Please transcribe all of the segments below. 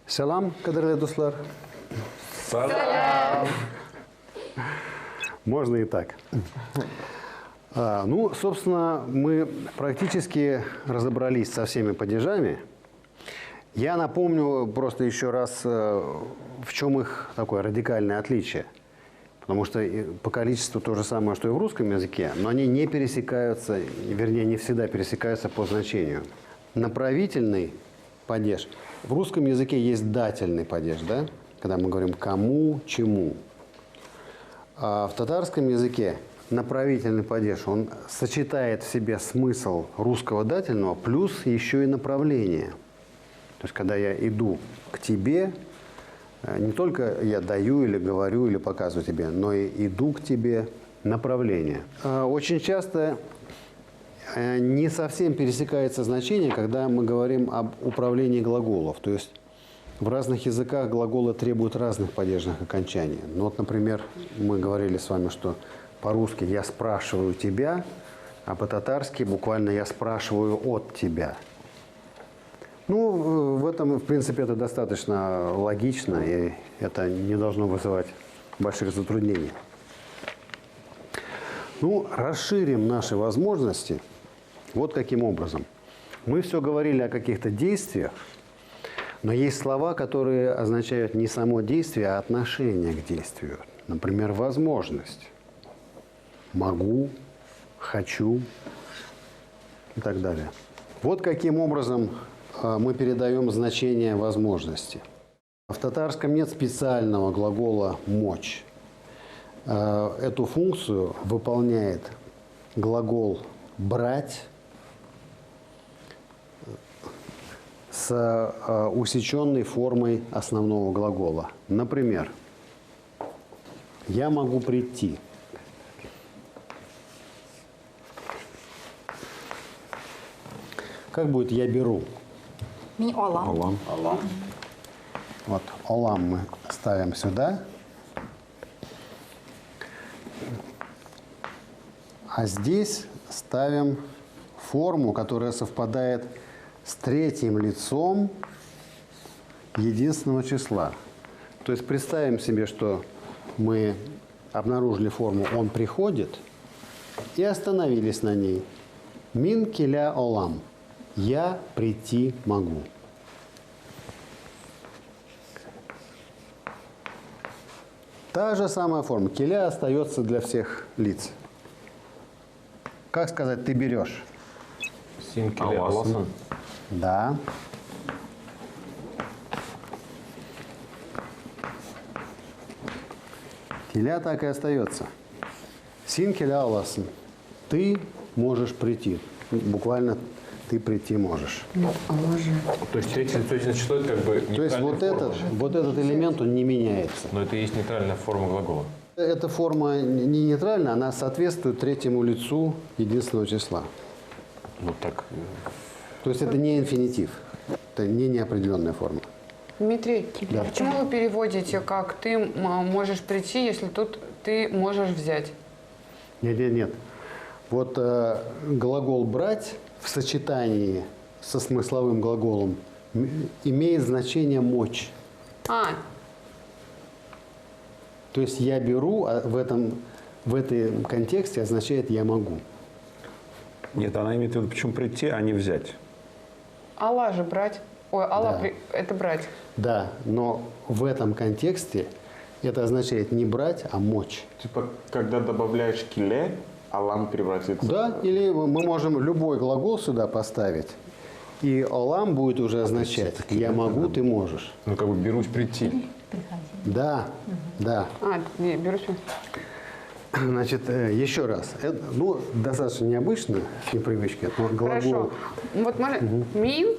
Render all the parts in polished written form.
Selam, kadirli dostlar. Салям. Можно и так. Ну, собственно, мы практически разобрались со всеми падежами. Я напомню просто еще раз, в чем их такое радикальное отличие. Потому что по количеству то же самое, что и в русском языке, но они не пересекаются, вернее, не всегда пересекаются по значению. Направительный падеж. В русском языке есть дательный падеж, да? Когда мы говорим «кому», «чему». А в татарском языке направительный падеж, он сочетает в себе смысл русского дательного плюс еще и направление. То есть, когда я иду к тебе, не только я даю или говорю, или показываю тебе, но и иду к тебе направление. Очень часто не совсем пересекается значение, когда мы говорим об управлении глаголов. То есть в разных языках глаголы требуют разных падежных окончаний. Ну, вот, например, мы говорили с вами, что по-русски «я спрашиваю тебя», а по-татарски буквально «я спрашиваю от тебя». Ну, в этом, в принципе, это достаточно логично, и это не должно вызывать больших затруднений. Ну, расширим наши возможности вот каким образом. Мы все говорили о каких-то действиях, но есть слова, которые означают не само действие, а отношение к действию. Например, возможность. Могу, хочу и так далее. Вот каким образом мы передаем значение возможности. В татарском нет специального глагола «мочь». Эту функцию выполняет глагол «брать» с усеченной формой основного глагола. Например, «я могу прийти». Как будет «я беру»? Ми олам. Вот «олам» мы ставим сюда. А здесь ставим форму, которая совпадает с третьим лицом единственного числа. То есть представим себе, что мы обнаружили форму «он приходит» и остановились на ней. «Мин келя олам» – «я прийти могу». Та же самая форма. Келя остается для всех лиц. Как сказать «ты берешь»? Син келе аласың. Да. Келя так и остается. Син келя аласын. Ты можешь прийти. Буквально ты прийти можешь. То есть третье лицо единственное число, это как бы То есть вот этот элемент, он не меняется. Но это и есть нейтральная форма глагола. Эта форма не нейтральна, она соответствует третьему лицу единственного числа. Вот так. То есть это не инфинитив, это не неопределенная форма. Дмитрий, Да. почему вы переводите как «ты можешь прийти», если тут «ты можешь взять»? Нет. Вот глагол «брать» в сочетании со смысловым глаголом имеет значение «мочь». То есть «я беру» в этом контексте означает «я могу». Нет, она имеет в виду, почему прийти, а не взять. Алла же брать. Ой, Алла Да. это брать. Да, но в этом контексте это означает не брать, а мочь. Типа, когда добавляешь келе, алам превратится. Да, или мы можем любой глагол сюда поставить, и «олам» будет уже означать «я могу, ты можешь». Ну, как бы берусь прийти. Да. Берусь. Значит, еще раз. Это, достаточно необычно, с непривычки, но глагол... Хорошо. Вот «мин»,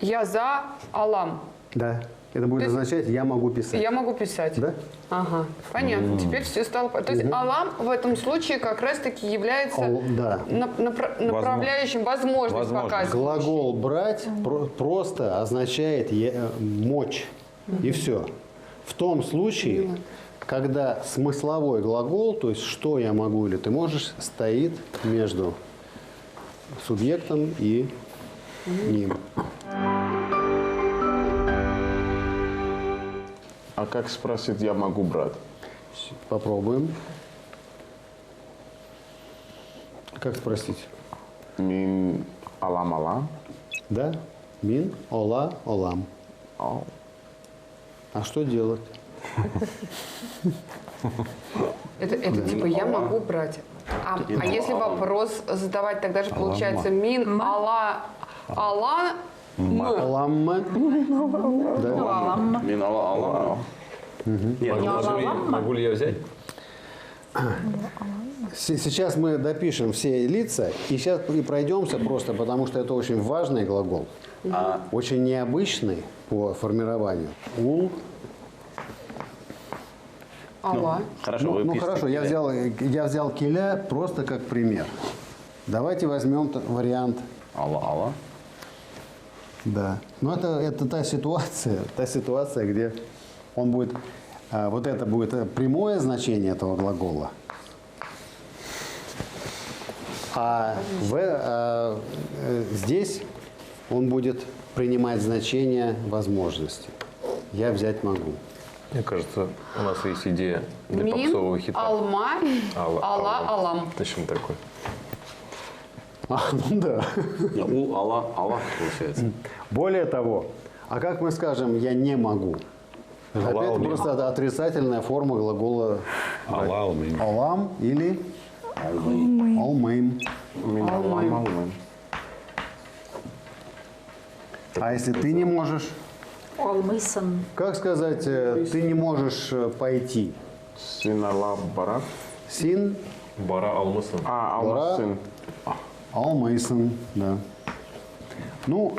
«я за», «алам». Да. Это будет означать «я могу писать». Я могу писать. Да? Ага, понятно. Теперь все стало... То есть «алам» в этом случае как раз-таки является Да. направляющим, возможность показывающим. Глагол «брать» просто означает «мочь». И все. В том случае, когда смысловой глагол, то есть «что я могу» или «ты можешь», стоит между субъектом и ним. А как спросить «я могу брать»? Попробуем. Как спросить? Мин алам алам. Да? Мин, ола, олам. Ау. А что делать? Это типа я могу брать. А если вопрос задавать, тогда же получается мин, ала, Олам. Да. Мин ала алам. Могу ли я взять? Сейчас мы допишем все лица и сейчас и пройдемся просто, потому что это очень важный глагол, очень необычный по формированию. Ул. ала. Хорошо, вы Ну пишете. хорошо, я взял киля просто как пример. Давайте возьмем вариант. Ала. Да. Но это та ситуация, где он будет, вот это будет прямое значение этого глагола, а здесь он будет принимать значение возможности. Я взять могу. Мне кажется, у нас есть идея для Мин, попсового хита. алма, ала, алам. Точно такой. Ну да. Ул, Алла, Аллах получается. Более того, а как мы скажем «я не могу»? Это опять Аллах. просто отрицательная форма глагола Алла, Алмин. «алам» или «алмейм». Мин алам алам. А если ты не можешь, Алмыйсан. как сказать, ты не можешь пойти? Син ала барак. Син Бара алмысын. А, Бара. алма сын. алмейсон, да. Ну,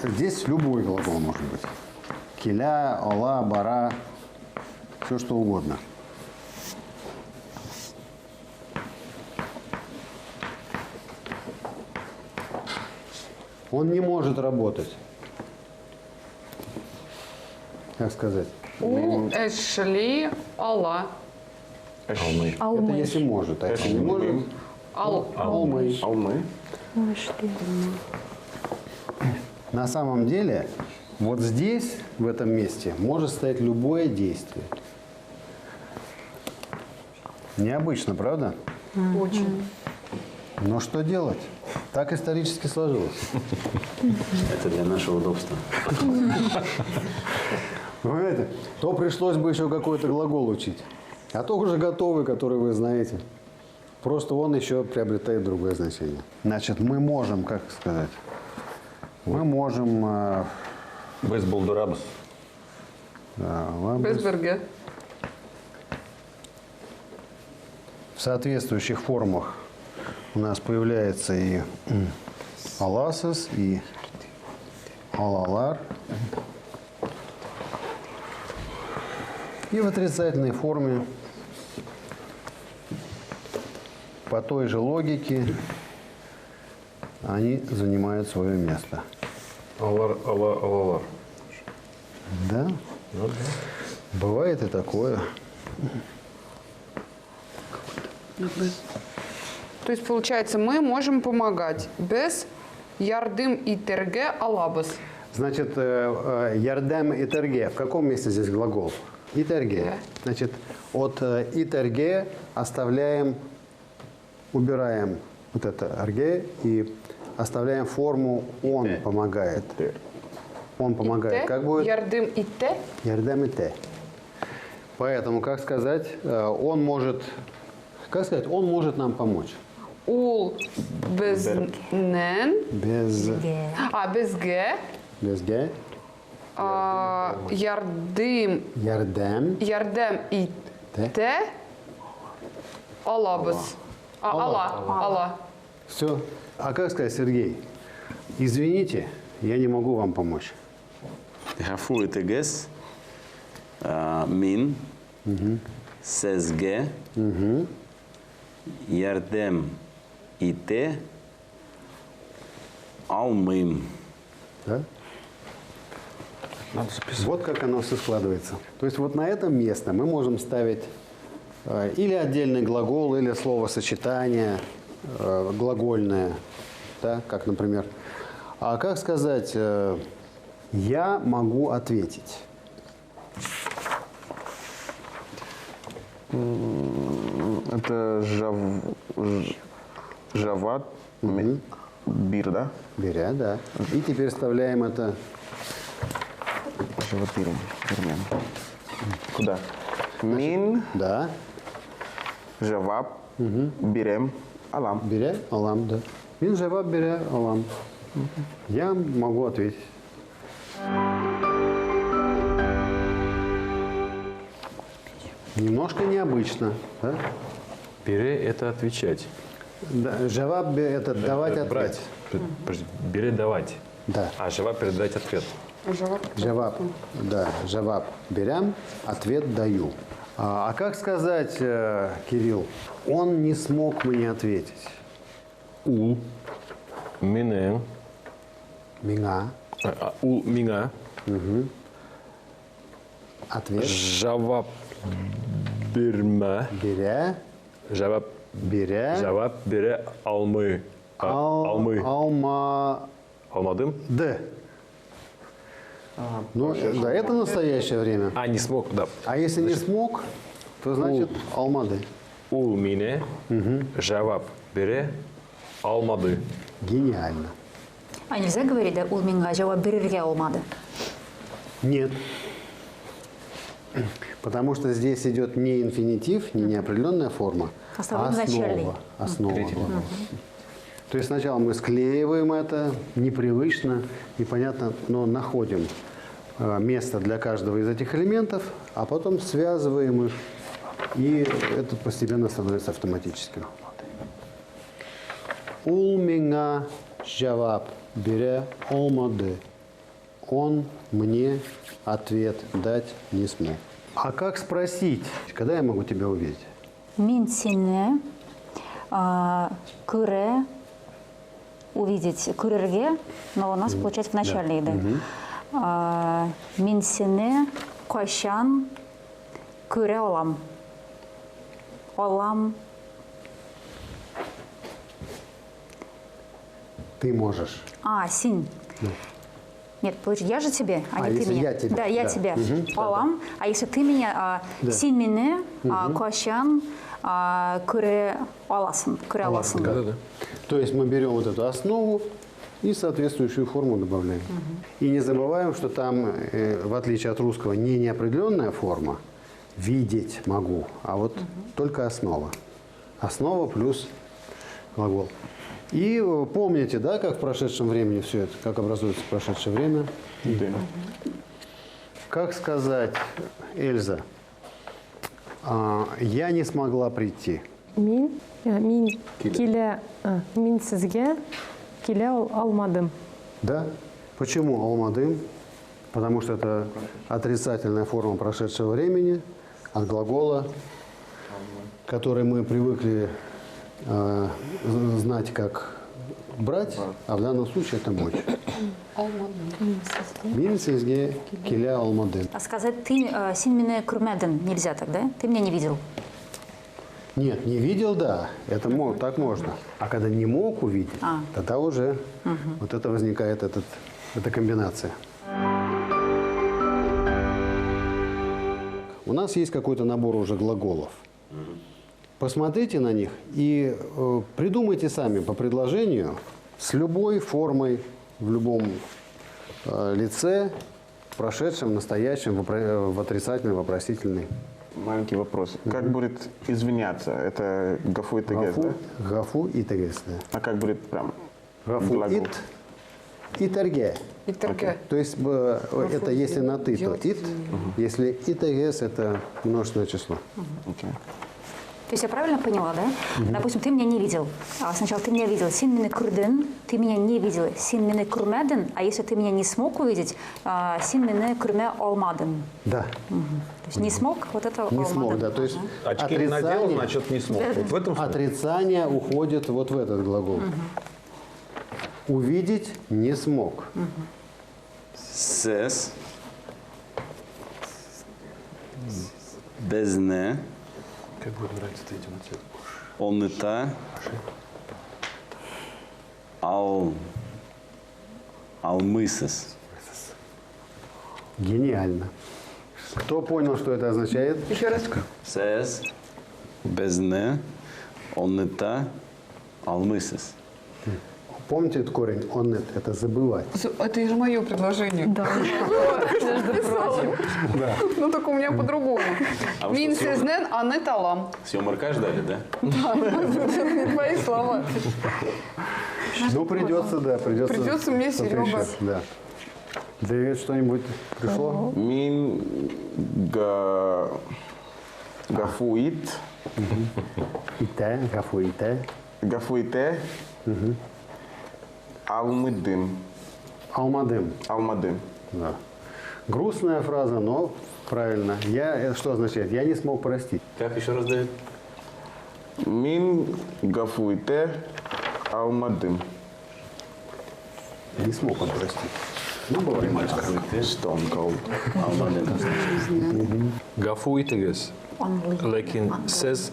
здесь любой глагол может быть. Киля, ола, бара, все что угодно. Он не может работать. Как сказать? У, эшли, ала. Это если может, а если не может, алмей. Алмы. На самом деле, вот здесь, в этом месте, может стоять любое действие. Необычно, правда? Очень. Но что делать? Так исторически сложилось. Это для нашего удобства. Понимаете? То пришлось бы еще какой-то глагол учить. А то уже готовый, который вы знаете. Просто он еще приобретает другое значение. Значит, мы можем, как сказать, мы можем... Бейсбол дурабс. Безберге. В соответствующих формах у нас появляется и аласас, и алалар. И в отрицательной форме по той же логике они занимают свое место. Алар, алалар. Да? Бывает и такое. То есть, получается, мы можем помогать без ярдым и терге алабас. Значит, ярдем и терге. В каком месте здесь глагол? И терге. Значит, от и терге оставляем, убираем вот это арге и оставляем форму он помогает. Он помогает. Как будет? Ярдым и те. Ярдем и те. Поэтому, как сказать, он может, как сказать, он может нам помочь. Ул безнен. Без Безге. ге. Ярдым. Ярдем. Ярдем и Те. те. Алабас. Ала. Все. А как сказать, Сергей? Извините, я не могу вам помочь. Хафу и тегес. Мин. Сезге. Ярдем и те. Алмим. Да? Вот как оно все складывается. То есть вот на этом место мы можем ставить или отдельный глагол, или словосочетание глагольное, да, как, например, а как сказать, я могу ответить. Это Жават Бир, да? Беря, да. И теперь вставляем это. Жават Бирем. Куда? Мин, Да. Жаваб, Бирем, Алам. Беря, алам, да. Мин жаваб беря, алам. Я могу ответить. Немножко необычно, да? Бере – это отвечать. Да, жаваб это давать ответ. Брать. Подожди, бере – давать. Да. А жава – передать ответ. Жаваб, да, жаваб берям, ответ даю. А как сказать, Кирилл, он не смог мне ответить? У мене. Меня. У меня. Ответ. Жава берме. Беря, Жава беря, бере алмы. Алмы. алма, Алмадым? д. Ну, да, это настоящее время. А, не смог, да. А если не смог, то значит алмады. У мене жавап бере алмады. Гениально. А нельзя говорить, да, ул миңа жауап берерге алмады? Нет. Потому что здесь идет не инфинитив, не неопределенная форма, а Основной начальный. основа. Основа. То есть сначала мы склеиваем это, непривычно, непонятно, но находим место для каждого из этих элементов, а потом связываем их, и это постепенно становится автоматическим. Ул миңа жавап бере олмады. Он мне ответ дать не смог. А как спросить, когда я могу тебя увидеть? Мин сені көре, увидеть, көрерге, но у нас получается в начале, да. Мин сені қашан көре алам. Алам. Ты можешь. Син. Нет, получается, я же тебе, а не ты если меня. я тебя, Да, я да. тебя. Мгм. Алам. А если ты меня, син меня, кашан, көре аласың, көре аласың. Да-да-да. То есть мы берем вот эту основу и соответствующую форму добавляем. И не забываем, что там, в отличие от русского, не неопределенная форма, видеть могу, а вот только основа. Основа плюс глагол. И помните, да, как в прошедшем времени все это, как образуется прошедшее время? Как сказать, Эльза, я не смогла прийти. Мин келе мин сізге келе алмадым. Да? Почему алмадым? Потому что это отрицательная форма прошедшего времени от глагола, который мы привыкли знать как брать, а в данном случае это мочь. Мин сізге келе алмадым. А сказать, ты син меня көрмедің нельзя тогда? Ты меня не видел. Нет, не видел, да, это так можно. А когда не мог увидеть, тогда уже вот это возникает эта комбинация. У нас есть какой-то набор уже глаголов. Посмотрите на них и придумайте сами по предложению с любой формой в любом лице, в прошедшем, настоящем, в отрицательном, вопросительном. Маленький вопрос. Как будет извиняться? Это гафу и тегес, да? Гафу и тегес, да. А как будет прям Гафу глагол? ит и терге. И торге. То есть это если на ты, то ит. Если и тегес, это множественное число. Окей. То есть я правильно поняла, да? Допустим, ты меня не видел. Сначала ты меня видел, син меня күрдің, ты меня не видел, син меня күрмедің, а если ты меня не смог увидеть, син меня күрме алмадың. Да. То есть не смог, вот это Не алмадың. смог, да. То есть Очки не надел, значит, не смог. Вот в этом смысле. отрицание уходит вот в этот глагол. Увидеть не смог. Ses bezne Как будет нравиться третий цвет? onıta almışız. Гениально. Кто понял, что это означает? Еще раз. Ses Безне, оннета, алмысыз. Помните этот корень? Он это забывать. Это же мое предложение. Да. Ну, только у меня по-другому. А вы Мин что, сезнен, а не талам. Съемарка ждали, да? Это не твои слова. Ну, придется, да, придется. Придется мне, Серега. потрещать, Да. Дэвид, что-нибудь пришло? Мин гафуит, Ите, гафу, ите. гафуите, алмыдым, Алмадым. алмадым. Да. Грустная фраза, но правильно. Это что означает? Я не смог простить. Как еще раз, Давид? Мин гафуите, алмадым. Не смог он простить. Ну, бывает. Что он сказал? Гафу итегез. Лекин сез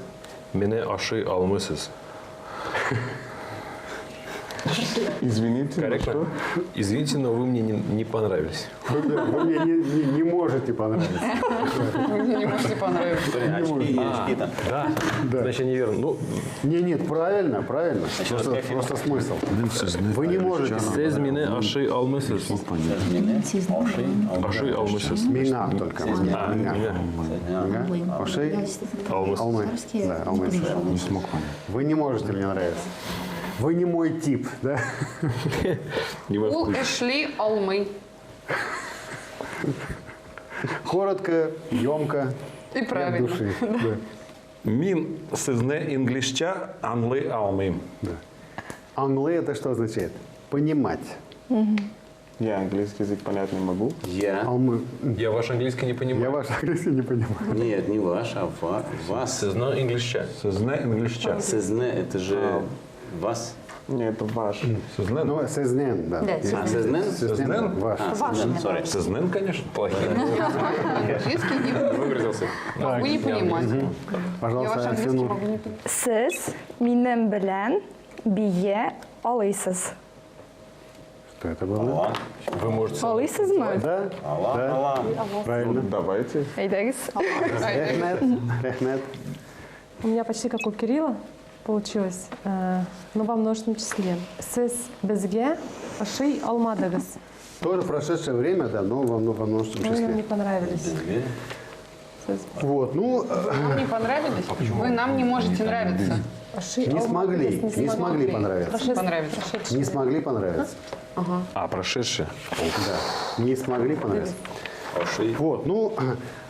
мене аши алмысыз. Извините, но Корректно? что? Извините, но вы мне не понравились. Вы мне не можете понравиться. Вы мне не можете понравиться. Очки там. Да, значит неверно. Ну, Нет, правильно, правильно. Просто смысл. Вы не можете. сез мене аши алмысыз. Аши алмысыз. Мина только. Мина. Ошей. Алмыс. Алмы. Да, алмы. Не смог понять. Вы не можете мне нравиться. Вы не мой тип, да? Не во У вкусе. Эшли алмы. Коротко, емко. И И от правильно. души. Да. Мин сезне инглишча, анлы алмым. Англы это что означает? Понимать. Я английский язык понять не могу. Я. Алмы. Я ваш английский не Я понимаю. ваш английский не понимаю. Нет, не ваш, а вас. Сезно инглишча. Сезне инглишча. Сезне, это же вас. Нет, это ваш. Сезне? Ну, сезнен, да. Да, А, сезнен? Сезнен ваш. Sorry. Сезнен, конечно. Плохие. Английский не Выгрузился. могу не понимать. Я Пожалуйста, ваш английский Альфинур. могу не понимать. Сіз менен білән бие алыйсыз. Что это было? Вы можете... Алыйсызмы? Да? Да. Правильно. Давайте. Әйдәгіз. Рехмет. Рехмет. У меня почти как у Кирилла получилось, но во множественном числе. Сіз бізге аши алмадыңыз. Тоже прошедшее время, да, но во множественном Вы нам не числе. понравились. Сіз Вот, ну, Вам не понравились? Вы нам не можете нравиться. аши не смогли, алмадыңыз, не смогли понравиться. Понравится. Не смогли понравиться. А, прошедшие. Да, не смогли понравиться. Аши. Вот, ну,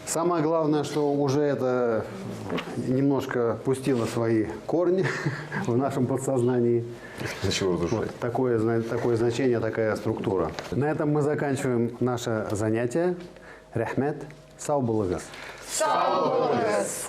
самое главное, что уже это немножко пустило свои корни в нашем подсознании. Начало разрушать. Вот, такое значение, такая структура. На этом мы заканчиваем наше занятие. Рахмет, сау булыгыз. Сау болыңыз.